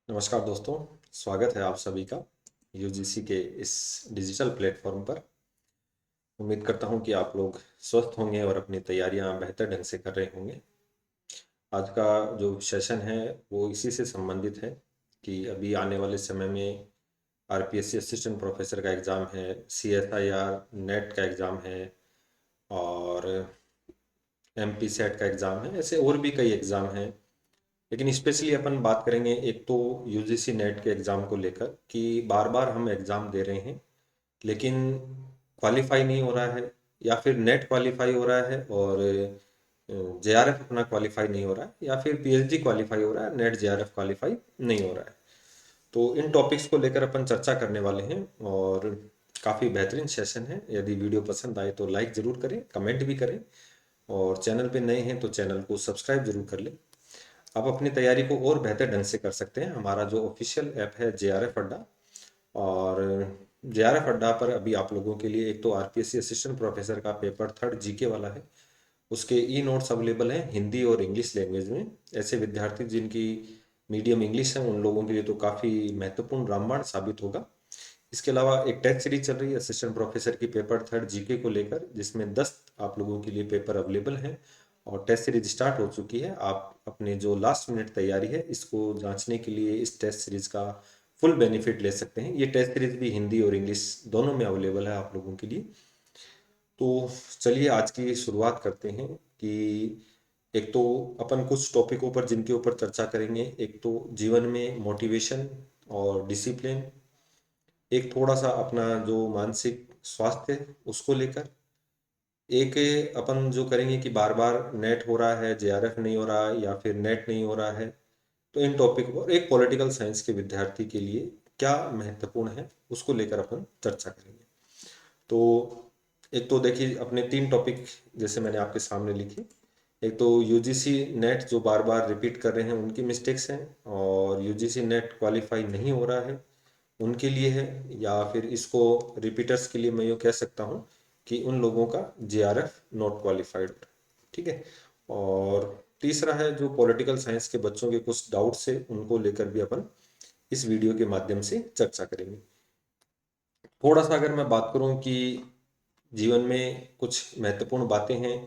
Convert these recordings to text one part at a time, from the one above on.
नमस्कार दोस्तों। स्वागत है आप सभी का यूजीसी के इस डिजिटल प्लेटफॉर्म पर। उम्मीद करता हूं कि आप लोग स्वस्थ होंगे और अपनी तैयारियां बेहतर ढंग से कर रहे होंगे। आज का जो सेशन है वो इसी से संबंधित है कि अभी आने वाले समय में आरपीएससी असिस्टेंट प्रोफेसर का एग्ज़ाम है, सीएसआईआर नेट का एग्ज़ाम है और एमपी सेट का एग्ज़ाम है। ऐसे और भी कई एग्ज़ाम हैं, लेकिन स्पेशली अपन बात करेंगे एक तो यूजीसी नेट के एग्ज़ाम को लेकर कि बार बार हम एग्ज़ाम दे रहे हैं लेकिन क्वालिफाई नहीं हो रहा है, या फिर नेट क्वालिफाई हो रहा है और जेआरएफ अपना क्वालिफाई नहीं हो रहा है, या फिर पीएचडी क्वालिफाई हो रहा है, नेट जेआरएफ क्वालिफाई नहीं हो रहा है। तो इन टॉपिक्स को लेकर अपन चर्चा करने वाले हैं और काफ़ी बेहतरीन सेशन है। यदि वीडियो पसंद आए तो लाइक ज़रूर करें, कमेंट भी करें और चैनल पे नए हैं तो चैनल को सब्सक्राइब जरूर कर लें। आप अपनी तैयारी को और बेहतर ढंग से कर सकते हैं। हमारा जो ऑफिशियल ऐप है जेआरएफ अड्डा, और जेआरएफ अड्डा पर अभी आप लोगों के लिए एक तो आरपीएससी असिस्टेंट प्रोफेसर का पेपर थर्ड जीके वाला है, उसके ई नोट्स अवेलेबल हैं हिंदी और इंग्लिश लैंग्वेज में। ऐसे विद्यार्थी जिनकी मीडियम इंग्लिश है उन लोगों के लिए तो काफ़ी महत्वपूर्ण रामबाण साबित होगा। इसके अलावा एक टेस्ट सीरीज चल रही है असिस्टेंट प्रोफेसर की पेपर थर्ड जीके को लेकर, जिसमें 10 आप लोगों के लिए पेपर अवेलेबल हैं और टेस्ट सीरीज स्टार्ट हो चुकी है। आप अपने जो लास्ट मिनट तैयारी है इसको जांचने के लिए इस टेस्ट सीरीज का फुल बेनिफिट ले सकते हैं। ये टेस्ट सीरीज भी हिंदी और इंग्लिश दोनों में अवेलेबल है आप लोगों के लिए। तो चलिए आज की शुरुआत करते हैं कि एक तो अपन कुछ टॉपिकों पर जिनके ऊपर चर्चा करेंगे। एक तो जीवन में मोटिवेशन और डिसिप्लिन, एक थोड़ा सा अपना जो मानसिक स्वास्थ्य है उसको लेकर, एक अपन जो करेंगे कि बार बार नेट हो रहा है, जेआरएफ नहीं हो रहा है या फिर नेट नहीं हो रहा है, तो इन टॉपिक पर एक पॉलिटिकल साइंस के विद्यार्थी के लिए क्या महत्वपूर्ण है उसको लेकर अपन चर्चा करेंगे। तो एक तो देखिए अपने तीन टॉपिक जैसे मैंने आपके सामने लिखे। एक तो यूजीसी नेट जो बार बार रिपीट कर रहे हैं उनकी मिस्टेक्स हैं, और यूजीसी नेट क्वालिफाई नहीं हो रहा है उनके लिए है, या फिर इसको रिपीटर्स के लिए मैं यूँ कह सकता हूँ कि उन लोगों का जेआरएफ नॉट क्वालिफाइड। ठीक है। और तीसरा है जो पॉलिटिकल साइंस के बच्चों के कुछ डाउट्स है उनको लेकर भी अपन इस वीडियो के माध्यम से चर्चा करेंगे। थोड़ा सा अगर मैं बात करूं कि जीवन में कुछ महत्वपूर्ण बातें हैं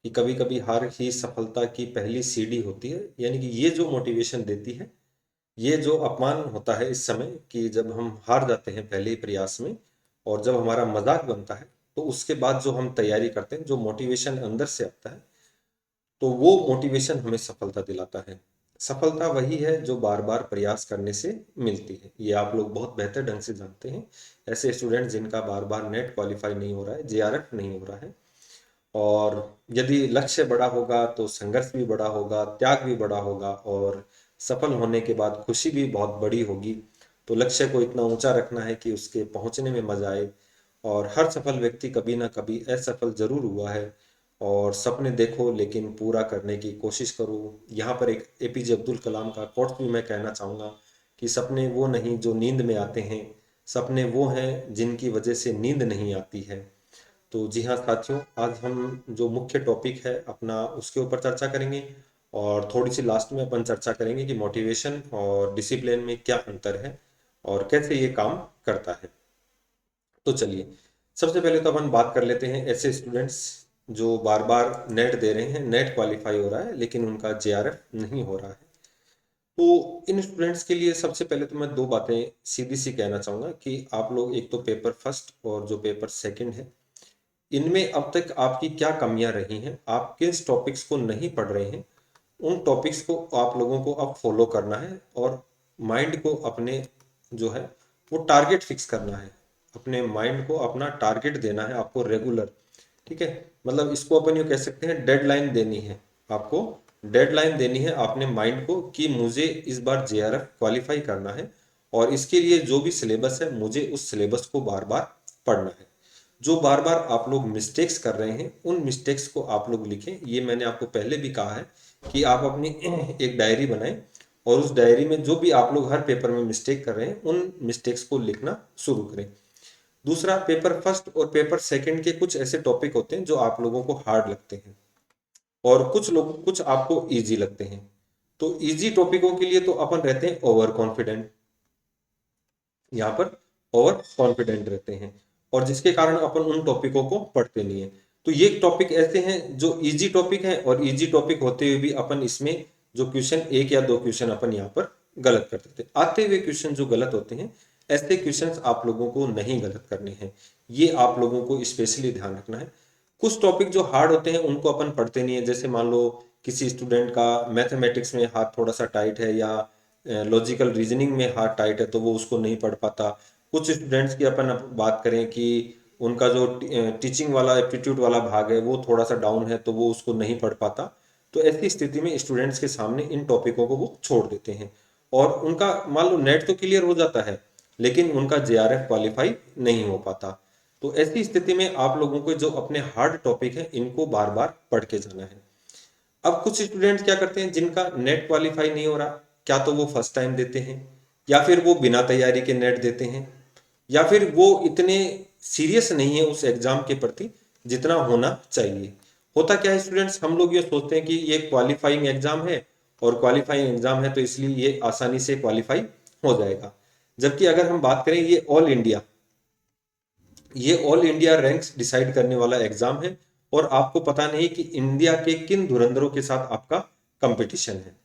कि कभी कभी हार ही सफलता की पहली सीढ़ी होती है, यानी कि ये जो मोटिवेशन देती है, ये जो अपमान होता है इस समय कि जब हम हार जाते हैं पहले ही प्रयास में और जब हमारा मजाक बनता है, तो उसके बाद जो हम तैयारी करते हैं, जो मोटिवेशन अंदर से आता है, तो वो मोटिवेशन हमें सफलता दिलाता है। सफलता वही है जो बार बार प्रयास करने से मिलती है, ये आप लोग बहुत बेहतर ढंग से जानते हैं। ऐसे स्टूडेंट जिनका बार बार नेट क्वालिफाई नहीं हो रहा है, जेआरएफ नहीं हो रहा है, और यदि लक्ष्य बड़ा होगा तो संघर्ष भी बड़ा होगा, त्याग भी बड़ा होगा, और सफल होने के बाद खुशी भी बहुत बड़ी होगी। तो लक्ष्य को इतना ऊंचा रखना है कि उसके पहुंचने में मजा आए। और हर सफल व्यक्ति कभी ना कभी असफल जरूर हुआ है। और सपने देखो लेकिन पूरा करने की कोशिश करो। यहाँ पर एक एपीजे अब्दुल कलाम का कोट भी मैं कहना चाहूँगा कि सपने वो नहीं जो नींद में आते हैं, सपने वो हैं जिनकी वजह से नींद नहीं आती है। तो जी हाँ साथियों, आज हम जो मुख्य टॉपिक है अपना उसके ऊपर चर्चा करेंगे, और थोड़ी सी लास्ट में अपन चर्चा करेंगे कि मोटिवेशन और डिसिप्लिन में क्या अंतर है और कैसे ये काम करता है। तो चलिए सबसे पहले तो अपन बात कर लेते हैं ऐसे स्टूडेंट्स जो बार बार नेट दे रहे हैं, नेट क्वालिफाई हो रहा है लेकिन उनका जेआरएफ नहीं हो रहा है। तो इन स्टूडेंट्स के लिए सबसे पहले तो मैं दो बातें सीधी सी कहना चाहूँगा कि आप लोग एक तो पेपर फर्स्ट और जो पेपर सेकंड है, इनमें अब तक आपकी क्या कमियां रही हैं, आप किस टॉपिक्स को नहीं पढ़ रहे हैं, उन टॉपिक्स को आप लोगों को अब फॉलो करना है, और माइंड को अपने जो है वो टारगेट फिक्स करना है। अपने माइंड को अपना टारगेट देना है आपको रेगुलर। ठीक है। मतलब इसको अपन यूँ कह सकते हैं डेडलाइन देनी है आपको। डेडलाइन देनी है आपने माइंड को कि मुझे इस बार जेआरएफ क्वालिफाई करना है, और इसके लिए जो भी सिलेबस है मुझे उस सिलेबस को बार बार पढ़ना है। जो बार बार आप लोग मिस्टेक्स कर रहे हैं उन मिस्टेक्स को आप लोग लिखें। ये मैंने आपको पहले भी कहा है कि आप अपनी एक डायरी बनाएं, और उस डायरी में जो भी आप लोग हर पेपर में मिस्टेक कर रहे हैं उन मिस्टेक्स को लिखना शुरू करें। दूसरा, पेपर फर्स्ट और पेपर सेकंड के कुछ ऐसे टॉपिक होते हैं जो आप लोगों को हार्ड लगते हैं और कुछ आपको इजी लगते हैं। तो इजी टॉपिकों के लिए तो अपन रहते हैं ओवर कॉन्फिडेंट, यहाँ पर ओवर कॉन्फिडेंट रहते हैं, और जिसके कारण अपन उन टॉपिकों को पढ़ते नहीं है। तो ये टॉपिक ऐसे हैं जो इजी टॉपिक हैं, और इजी टॉपिक होते हुए भी अपन इसमें जो क्वेश्चन एक या दो क्वेश्चन अपन यहाँ पर गलत कर देते हैं। आते हुए क्वेश्चन जो गलत होते हैं, ऐसे क्वेश्चंस आप लोगों को नहीं गलत करने हैं, ये आप लोगों को स्पेशली ध्यान रखना है। कुछ टॉपिक जो हार्ड होते हैं उनको अपन पढ़ते नहीं है, जैसे मान लो किसी स्टूडेंट का मैथमेटिक्स में हाथ थोड़ा सा टाइट है, या लॉजिकल रीजनिंग में हाथ टाइट है, तो वो उसको नहीं पढ़ पाता। कुछ स्टूडेंट्स की अपन अब बात करें कि उनका जो टीचिंग वाला एप्टीट्यूड वाला भाग है वो थोड़ा सा डाउन है, तो वो उसको नहीं पढ़ पाता। तो ऐसी स्थिति में स्टूडेंट्स के सामने इन टॉपिकों को वो छोड़ देते हैं, और उनका मान लो नेट तो क्लियर हो जाता है, लेकिन उनका जेआरएफ क्वालिफाई नहीं हो पाता। तो ऐसी स्थिति में आप लोगों को जो अपने हार्ड टॉपिक है इनको बार बार पढ़ के जाना है। अब कुछ स्टूडेंट्स क्या करते हैं जिनका नेट क्वालिफाई नहीं हो रहा, क्या तो वो फर्स्ट टाइम देते हैं, या फिर वो बिना तैयारी के नेट देते हैं, या फिर वो इतने सीरियस नहीं है उस एग्जाम के प्रति जितना होना चाहिए। होता क्या है स्टूडेंट्स, हम लोग ये सोचते हैं कि ये क्वालिफाइंग एग्जाम है, और क्वालिफाइंग एग्जाम है तो इसलिए ये आसानी से क्वालिफाई हो जाएगा। जबकि अगर हम बात करें, ये ऑल इंडिया रैंक्स डिसाइड करने वाला एग्जाम है, और आपको पता नहीं कि इंडिया के किन धुरंधरों के साथ आपका कंपटीशन है।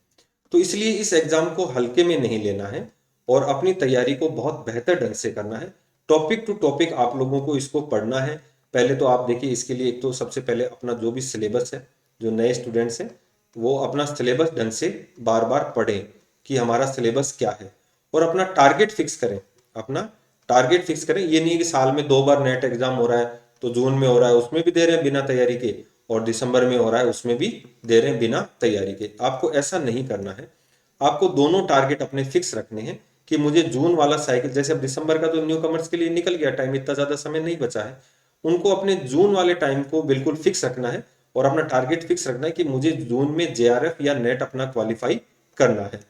तो इसलिए इस एग्जाम को हल्के में नहीं लेना है, और अपनी तैयारी को बहुत बेहतर ढंग से करना है। टॉपिक टू टॉपिक आप लोगों को इसको पढ़ना है। पहले तो आप देखिए, इसके लिए एक तो सबसे पहले अपना जो भी सिलेबस है, जो नए स्टूडेंट्स हैं वो अपना सिलेबस ढंग से बार बार पढ़ें कि हमारा सिलेबस क्या है, और अपना टारगेट फिक्स करें। अपना टारगेट फिक्स करें, ये नहीं कि साल में 2 बार नेट एग्जाम हो रहा है, तो जून में हो रहा है उसमें भी दे रहे हैं बिना तैयारी के, और दिसंबर में हो रहा है उसमें भी दे रहे हैं बिना तैयारी के। आपको ऐसा नहीं करना है। आपको दोनों टारगेट अपने फिक्स रखने हैं कि मुझे जून वाला साइकिल, जैसे अब दिसंबर का तो न्यू कमर्स के लिए निकल गया टाइम, इतना ज्यादा समय नहीं बचा है, उनको अपने जून वाले टाइम को बिल्कुल फिक्स रखना है, और अपना टारगेट फिक्स रखना है कि मुझे जून में जेआरएफ या नेट अपना क्वालिफाई करना है।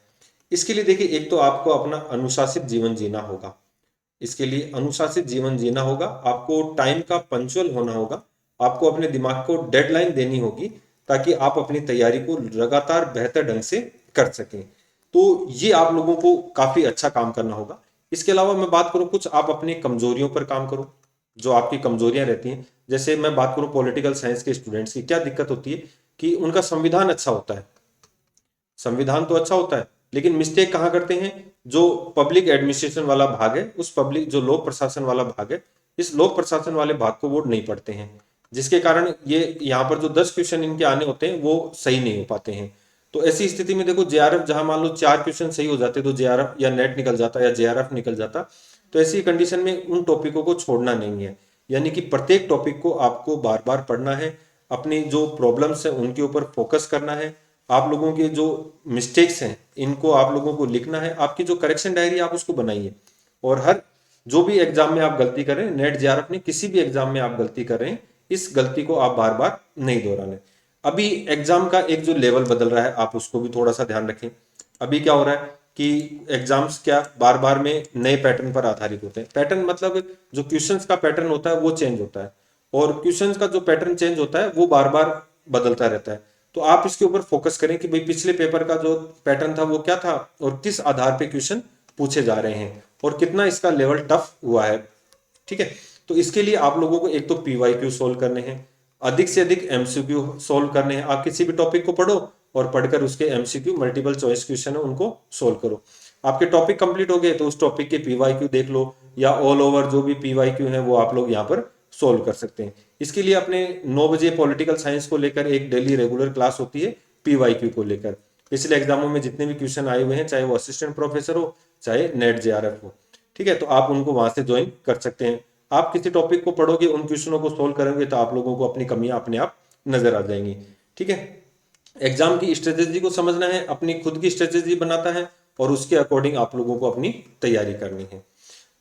इसके लिए देखिए, एक तो आपको अपना अनुशासित जीवन जीना होगा। इसके लिए अनुशासित जीवन जीना होगा, आपको टाइम का पंक्चुअल होना होगा, आपको अपने दिमाग को डेडलाइन देनी होगी, ताकि आप अपनी तैयारी को लगातार बेहतर ढंग से कर सकें। तो ये आप लोगों को काफी अच्छा काम करना होगा। इसके अलावा मैं बात करूं, कुछ आप अपनी कमजोरियों पर काम करो, जो आपकी कमजोरियां रहती हैं। जैसे मैं बात करूं पॉलिटिकल साइंस के स्टूडेंट्स की, क्या दिक्कत होती है कि उनका संविधान अच्छा होता है, संविधान तो अच्छा होता है, लेकिन मिस्टेक कहाँ करते हैं, जो पब्लिक एडमिनिस्ट्रेशन वाला भाग है, उस पब्लिक जो लोक प्रशासन वाला भाग है, इस लोक प्रशासन वाले भाग को वो नहीं पढ़ते हैं, जिसके कारण ये यहाँ पर जो 10 क्वेश्चन इनके आने होते हैं वो सही नहीं हो पाते हैं। तो ऐसी स्थिति में देखो, जेआरएफ जहां मान लो 4 क्वेश्चन सही हो जाते तो जेआरएफ या नेट निकल जाता या जेआरएफ निकल जाता। तो ऐसी कंडीशन में उन टॉपिकों को छोड़ना नहीं है, यानी कि प्रत्येक टॉपिक को आपको बार बार पढ़ना है, अपनी जो प्रॉब्लम्स है उनके ऊपर फोकस करना है, आप लोगों के जो मिस्टेक्स हैं इनको आप लोगों को लिखना है, आपकी जो करेक्शन डायरी आप उसको बनाइए, और हर जो भी एग्जाम में आप गलती कर रहे हैं, नेट जेआरएफ में किसी भी एग्जाम में आप गलती कर रहे हैं, इस गलती को आप बार बार नहीं दोहराने। अभी एग्जाम का एक जो लेवल बदल रहा है, आप उसको भी थोड़ा सा ध्यान रखें। अभी क्या हो रहा है कि एग्जाम्स क्या बार बार में नए पैटर्न पर आधारित होते हैं। पैटर्न मतलब जो क्वेश्चंस का पैटर्न होता है वो चेंज होता है, और क्वेश्चंस का जो पैटर्न चेंज होता है वो बार बार बदलता रहता है। तो आप इसके ऊपर फोकस करें कि भाई पिछले पेपर का जो पैटर्न था वो क्या था, और किस आधार पे क्वेश्चन पूछे जा रहे हैं, और कितना इसका लेवल टफ हुआ है। ठीक है, तो इसके लिए आप लोगों को एक तो पीवाईक्यू सोल्व करने हैं, अधिक से अधिक एमसीक्यू सोल्व करने हैं। आप किसी भी टॉपिक को पढ़ो और पढ़कर उसके एमसीक्यू मल्टीपल चॉइस क्वेश्चन है उनको सोल्व करो। आपके टॉपिक कंप्लीट हो गए तो उस टॉपिक के पीवाईक्यू देख लो, या ऑल ओवर जो भी पीवाईक्यू है वो आप लोग यहाँ पर सोल्व कर सकते हैं। इसके लिए अपने 9 बजे पॉलिटिकल साइंस को लेकर एक डेली रेगुलर क्लास होती है पीवाईक्यू को लेकर। पिछले एग्जामों में जितने भी क्वेश्चन आए हुए हैं, चाहे वो असिस्टेंट प्रोफेसर हो चाहे नेट जेआरएफ हो, ठीक है, तो आप उनको वहां से ज्वाइन कर सकते हैं। आप किसी टॉपिक को पढ़ोगे, उन क्वेश्चनों को सोल्व करेंगे, तो आप लोगों को अपनी कमियां अपने आप नजर आ जाएंगी। ठीक है, एग्जाम की स्ट्रेटेजी को समझना है, अपनी खुद की स्ट्रेटेजी बनाता है, और उसके अकॉर्डिंग आप लोगों को अपनी तैयारी करनी है।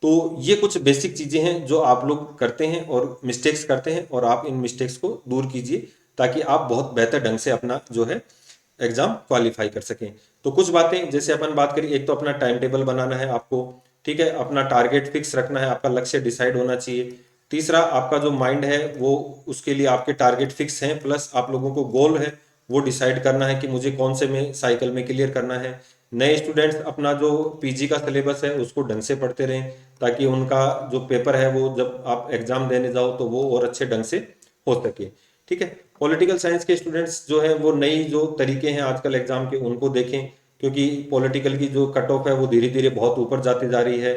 तो ये कुछ बेसिक चीजें हैं जो आप लोग करते हैं और मिस्टेक्स करते हैं, और आप इन मिस्टेक्स को दूर कीजिए, ताकि आप बहुत बेहतर ढंग से अपना जो है एग्जाम क्वालिफाई कर सकें। तो कुछ बातें जैसे अपन बात करें, एक तो अपना टाइम टेबल बनाना है आपको, ठीक है, अपना टारगेट फिक्स रखना है, आपका लक्ष्य डिसाइड होना चाहिए। तीसरा, आपका जो माइंड है वो, उसके लिए आपके टारगेट फिक्स हैं, प्लस आप लोगों को गोल है वो डिसाइड करना है कि मुझे कौन से में साइकिल में क्लियर करना है। नए स्टूडेंट्स अपना जो पीजी का सिलेबस है उसको ढंग से पढ़ते रहें, ताकि उनका जो पेपर है वो जब आप एग्जाम देने जाओ तो वो और अच्छे ढंग से हो सके। ठीक है। पॉलिटिकल साइंस के स्टूडेंट्स जो है वो नई जो तरीके हैं आजकल एग्जाम के उनको देखें, क्योंकि पॉलिटिकल की जो कट ऑफ है वो धीरे धीरे बहुत ऊपर जाती जा रही है,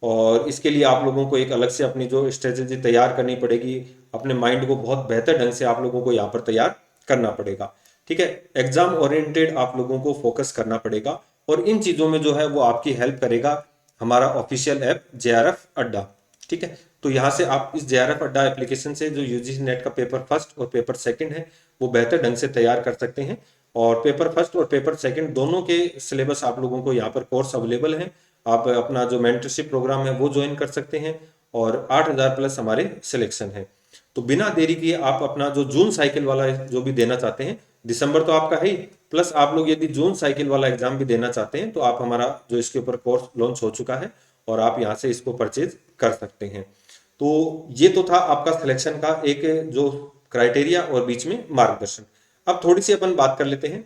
और इसके लिए आप लोगों को एक अलग से अपनी जो स्ट्रेटेजी तैयार करनी पड़ेगी। अपने माइंड को बहुत बेहतर ढंग से आप लोगों को यहाँ पर तैयार करना पड़ेगा। ठीक है। एग्जाम ओरिएंटेड आप लोगों को फोकस करना पड़ेगा, और इन चीज़ों में जो है वो आपकी हेल्प करेगा हमारा ऑफिशियल ऐप जेआरएफ अड्डा। ठीक है। तो यहाँ से आप इस जेआरएफ अड्डा एप्लीकेशन से जो यूजीसी नेट का पेपर फर्स्ट और पेपर सेकंड है वो बेहतर ढंग से तैयार कर सकते हैं। और पेपर फर्स्ट और पेपर सेकंड दोनों के सिलेबस आप लोगों को यहाँ पर कोर्स अवेलेबल हैं। आप अपना जो मेंटरशिप प्रोग्राम है वो ज्वाइन कर सकते हैं, और 8,000 प्लस हमारे सिलेक्शन है। तो बिना देरी किए आप अपना जो जून साइकिल वाला जो भी देना चाहते हैं, दिसंबर तो आपका है ही, प्लस आप लोग यदि जून साइकिल वाला एग्जाम भी देना चाहते हैं तो आप हमारा जो इसके ऊपर कोर्स लॉन्च हो चुका है और आप यहाँ से इसको परचेज कर सकते हैं। तो ये तो था आपका सिलेक्शन का एक जो क्राइटेरिया और बीच में मार्गदर्शन। अब थोड़ी सी अपन बात कर लेते हैं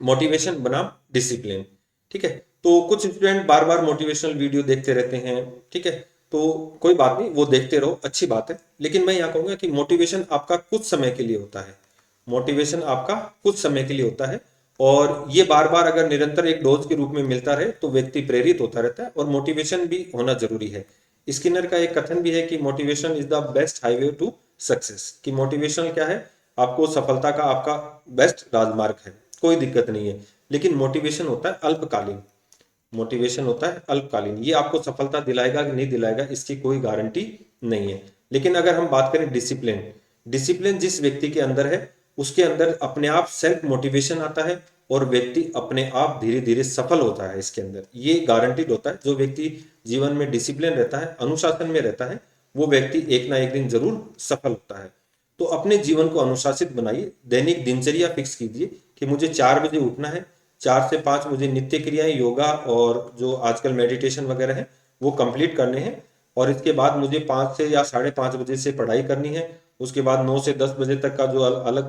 मोटिवेशन बनाम डिसिप्लिन। ठीक है। तो कुछ स्टूडेंट बार बार मोटिवेशनल वीडियो देखते रहते हैं। ठीक है। तो कोई बात नहीं, वो देखते रहो, अच्छी बात है, लेकिन मैं यहाँ कहूँगा कि मोटिवेशन आपका कुछ समय के लिए होता है। मोटिवेशन आपका कुछ समय के लिए होता है, और ये बार बार अगर निरंतर एक डोज के रूप में मिलता रहे तो व्यक्ति प्रेरित होता रहता है, और मोटिवेशन भी होना जरूरी है। स्किनर का एक कथन भी है कि motivation is the best highway to success. कि मोटिवेशन क्या है, आपको सफलता का आपका बेस्ट राजमार्ग है, कोई दिक्कत नहीं है। लेकिन मोटिवेशन होता है अल्पकालीन। मोटिवेशन होता है अल्पकालीन, ये आपको सफलता दिलाएगा कि नहीं दिलाएगा इसकी कोई गारंटी नहीं है। लेकिन अगर हम बात करें डिसिप्लिन, डिसिप्लिन जिस व्यक्ति के अंदर है उसके अंदर अपने आप सेल्फ मोटिवेशन आता है, और व्यक्ति अपने आप धीरे धीरे सफल होता है। इसके अंदर ये गारंटीड होता है, जो व्यक्ति जीवन में डिसिप्लिन रहता है, अनुशासन में रहता है, वो व्यक्ति एक ना एक दिन जरूर सफल होता है। तो अपने जीवन को अनुशासित बनाइए, दैनिक दिनचर्या फिक्स कीजिए कि मुझे 4 बजे उठना है, 4 से 5 मुझे नित्य क्रियाएं, योगा और जो आजकल मेडिटेशन वगैरह है वो कंप्लीट करने हैं, और इसके बाद मुझे 5 से या 5:30 बजे से पढ़ाई करनी है। उसके बाद 9 से 10 बजे तक का जो अलग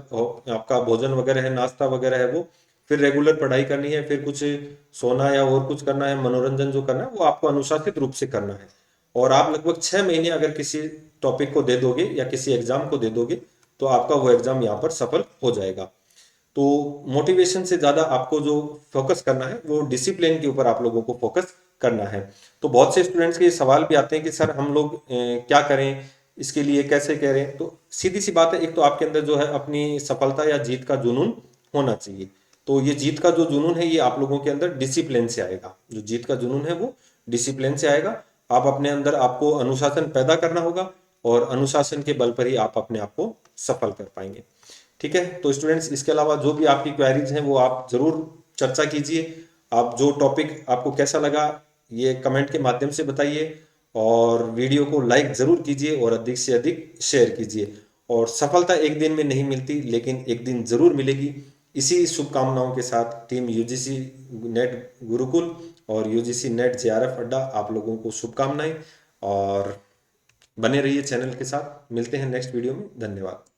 आपका भोजन वगैरह है, नाश्ता वगैरह है, वो फिर रेगुलर पढ़ाई करनी है, फिर कुछ सोना या और कुछ करना है, मनोरंजन जो करना है वो आपको अनुशासित रूप से करना है। और आप लगभग 6 महीने अगर किसी टॉपिक को दे दोगे या किसी एग्जाम को दे दोगे तो आपका वो एग्जाम यहाँ पर सफल हो जाएगा। तो मोटिवेशन से ज़्यादा आपको जो फोकस करना है वो डिसिप्लिन के ऊपर आप लोगों को फोकस करना है। तो बहुत से स्टूडेंट्स के सवाल भी आते हैं कि सर हम लोग क्या करें, इसके लिए कैसे करें। तो सीधी सी बात है, एक तो आपके अंदर जो है अपनी सफलता या जीत का जुनून होना चाहिए। तो ये जीत का जो जुनून है ये आप लोगों के अंदर डिसिप्लिन से आएगा। जो जीत का जुनून है वो डिसिप्लिन से आएगा। आप अपने अंदर आपको अनुशासन पैदा करना होगा, और अनुशासन के बल पर ही आप अपने आप को सफल कर पाएंगे। ठीक है। तो स्टूडेंट्स, इसके अलावा जो भी आपकी क्वेरीज हैं वो आप जरूर चर्चा कीजिए। आप जो टॉपिक आपको कैसा लगा ये कमेंट के माध्यम से बताइए, और वीडियो को लाइक जरूर कीजिए और अधिक से अधिक शेयर कीजिए। और सफलता एक दिन में नहीं मिलती, लेकिन एक दिन जरूर मिलेगी। इसी शुभकामनाओं के साथ टीम यूजीसी नेट गुरुकुल और यूजीसी नेट जेआरएफ अड्डा आप लोगों को शुभकामनाएं, और बने रहिए चैनल के साथ। मिलते हैं नेक्स्ट वीडियो में। धन्यवाद।